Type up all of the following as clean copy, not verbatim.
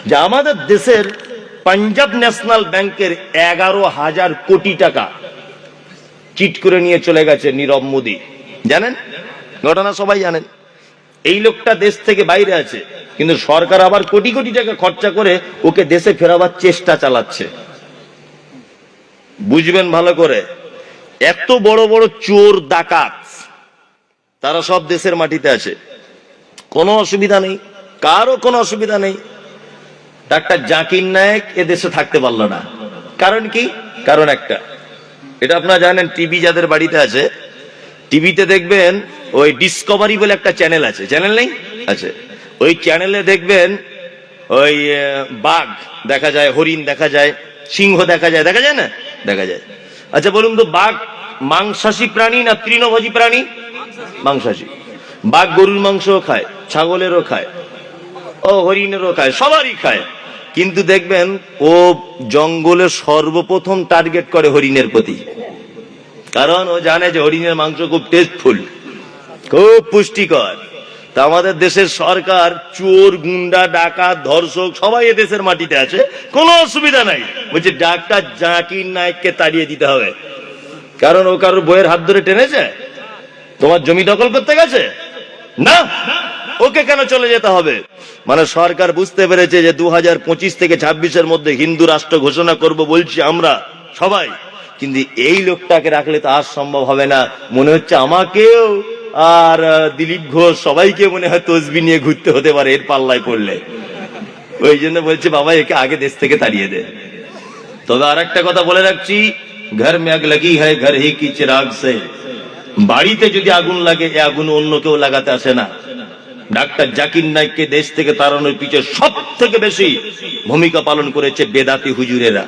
যে আমাদের দেশের পাঞ্জাব ন্যাশনাল ব্যাংকের 11,000 কোটি টাকা চিট করে নিয়ে চলে গেছে নীরব মোদী। জানেন ঘটনা? সবাই জানেন। এই লোকটা দেশ থেকে বাইরে আছে, কিন্তু সরকার আবার কোটি কোটি টাকা খরচা করে ওকে দেশে ফেরাবার চেষ্টা চালাচ্ছে। বুঝবেন ভালো করে, এত বড় বড় চোর ডাকাত তারা সব দেশের মাটিতে আছে, কোনো অসুবিধা নেই, কারো কোনো অসুবিধা নেই। ডাক্তার জাকির নায়েক এদেশে থাকতে পারলো না। কারণ কি? কারণ একটা, এটা আপনারা জানেন, টিভি যাদের বাড়িতে আছে, টিভিতে দেখবেন ওই ডিসকভারি বলে একটা চ্যানেল আছে, চ্যানেল নেই আছে, ওই চ্যানেলে দেখবেন ওই বাঘ দেখা যায়, হরিণ দেখা যায়, সিংহ দেখা যায়, দেখা যায় না? দেখা যায়। আচ্ছা বলুন তো, বাঘ মাংসাশী প্রাণী না তৃণভোজী প্রাণী? মাংসাশী। বাঘ গরুর মাংসও খায়, ছাগলেরও খায়, ও হরিণেরও খায়, সবারই খায়। কিন্তু দেখবেন ও জঙ্গলে সর্বপ্রথম টার্গেট করে হরিণের প্রতি, কারণ ও জানে যে হরিণের মাংস খুব টেস্টফুল, খুব পুষ্টিকর। তা আমাদের দেশের সরকার চোর, গুন্ডা, ডাকাত, ধর্ষক সবাই এ দেশের মাটিতে আছে, কোনো অসুবিধা নাই। বলছে ডাক্তার জাকির নায়েককে তাড়িয়ে দিতে হবে। কারণ ও কারোর বইয়ের হাত ধরে টেনেছে, তোমার জমি দখল করতে গেছে না, ওকে কেন চলে যেতে হবে? মানে সরকার বুঝতে পেরেছে যে 2025 থেকে 26-এর মধ্যে হিন্দু রাষ্ট্র ঘোষণা করব বলছি আমরা সবাই, কিন্তু এই লোকটাকে রাখলে তো আর সম্ভব হবে না। মনে হচ্ছে আমাকেও আর দিলীপ ঘোষ সবাইকে মনে হয় তসবি নিয়ে ঘুরতে হতে পারে এর পাল্লায় পড়লে। ওই জন্য বলছে বাবা একে আগে দেশ থেকে তাড়িয়ে দে। তবে আর একটা কথা বলে রাখছি, ঘর মে আগ লাগি হ্যায় ঘর হি কি চিরাগ সে। বাড়িতে যদি আগুন লাগে, এ আগুন অন্য কেউ লাগাতে আসে না। ডাক্তার জাকির নায়েককে দেশ থেকে তাড়ানোর পিছনে সব থেকে বেশি ভূমিকা পালন করেছে বেদাতি হুজুরেরা,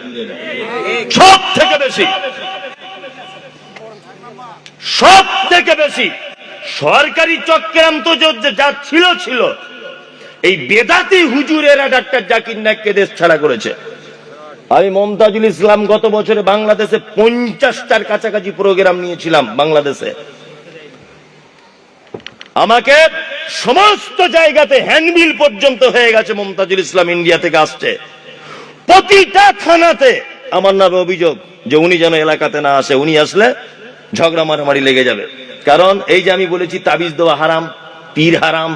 সব থেকে বেশি, সব থেকে বেশি। সরকারি চক্রান্ত যা ছিল, এই বেদাতি হুজুরেরা ডাক্তার জাকির নায়েককে দেশ ছাড়া করেছে। আমি মমতাজুল ইসলাম গত বছরে বাংলাদেশে 50টার কাছাকাছি প্রোগ্রাম নিয়েছিলাম বাংলাদেশে। আমাকে সমস্ত জায়গাতে হ্যান্ডবিল পর্যন্ত হয়ে গেছে, মমতাজুল ইসলাম ইন্ডিয়া থেকে আসছে। প্রতিটা থানাতে আমার নামে অভিযোগ যে উনি যেন এলাকাতে না আসে, উনি আসলে ঝগড়া মারামারি লেগে যাবে। কারণ এই যে আমি বলেছি তাবিজ দেওয়া হারাম, পীর হারাম,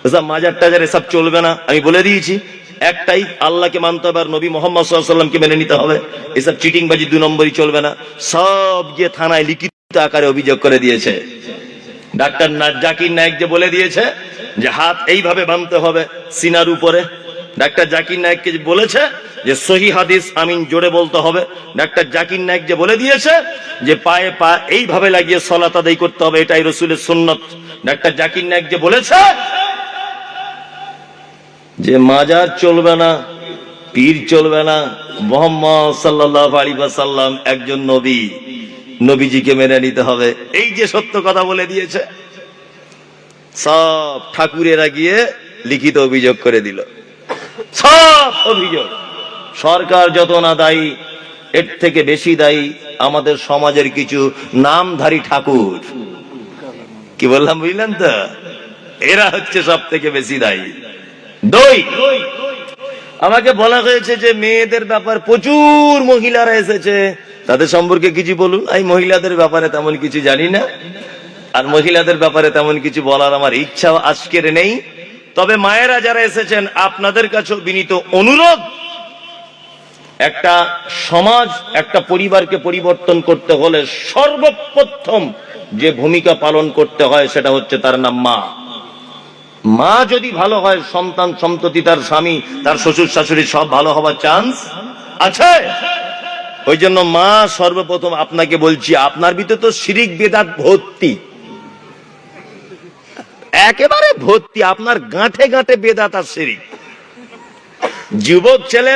এসব মাজার টাজার এসব চলবে না, আমি বলে দিয়েছি। একটাই, আল্লাহকে মানতে হবে আর নবী মোহাম্মদ সাল্লাল্লাহু আলাইহি ওয়াসাল্লামকে মেনে নিতে হবে। এসব চিটিংবাজি 2 নম্বরই চলবে না। সব গিয়ে থানায় লিখিত আকারে অভিযোগ করে দিয়েছে। ডাক্তার জাকির নায়েক যে বলে দিয়েছে যে হাত এইভাবে বাঁধতে হবে সিনার উপরে, ডাক্তার জাকির নায়েককে বলেছে যে সহি হাদিস আমিন জোরে বলতে হবে, ডাক্তার জাকির নায়েক যে বলে দিয়েছে যে পায়ে পা এইভাবে লাগিয়ে সালাত আদায় করতে হবে, এটাই রাসূলের সুন্নাত, ডাক্তার জাকির নায়েক যে বলেছে যে মাজার চলবে না, পীর চলবে না, মুহাম্মদ সাল্লাল্লাহু আলাইহি ওয়াসাল্লাম একজন নবী, নবীজিকে মেনে নিতে হবে, এই যে সত্য কথা বলে দিয়েছে, সব ঠাকুরেরা গিয়ে লিখিত অভিযোগ করে দিল। সব অভিযোগ। সরকার যত না দায়ী, এর থেকে বেশি দায়ী আমাদের সমাজের কিছু নামধারী ঠাকুর। কি বললাম বুঝলেন তো? এরা হচ্ছে সব থেকে বেশি দায়ী। আমাকে বলা হয়েছে যে মেয়েদের ব্যাপার প্রচুর মহিলারা এসেছে, তাদের সম্পর্কে কিছু বলুন। আমি মহিলাদের ব্যাপারে তেমন কিছু জানি না, আর মহিলাদের ব্যাপারে তেমন কিছু বলার আমার ইচ্ছা আজকের নেই। তবে মায়েরা যারা এসেছেন, আপনাদের কাছেও বিনীত অনুরোধ, একটা সমাজ, একটা পরিবারকে পরিবর্তন করতে হলে সর্বপ্রথম যে ভূমিকা পালন করতে হয় সেটা হচ্ছে তার নাম মা। মা যদি ভালো হয়, সন্তান সন্ততি, তার স্বামী, তার শ্বশুর শাশুড়ি সব ভালো হওয়ার চান্স আছে। ওই জন্য মা সর্বপ্রথম। আপনাকে বলছি, আপনার ভিতরে তো শিরিক বেদাত ভর্তি, একেবারে ভর্তি, আপনার গাঁঠে গাঁঠে বেদাত আর শিরিক। যুবক ছেলে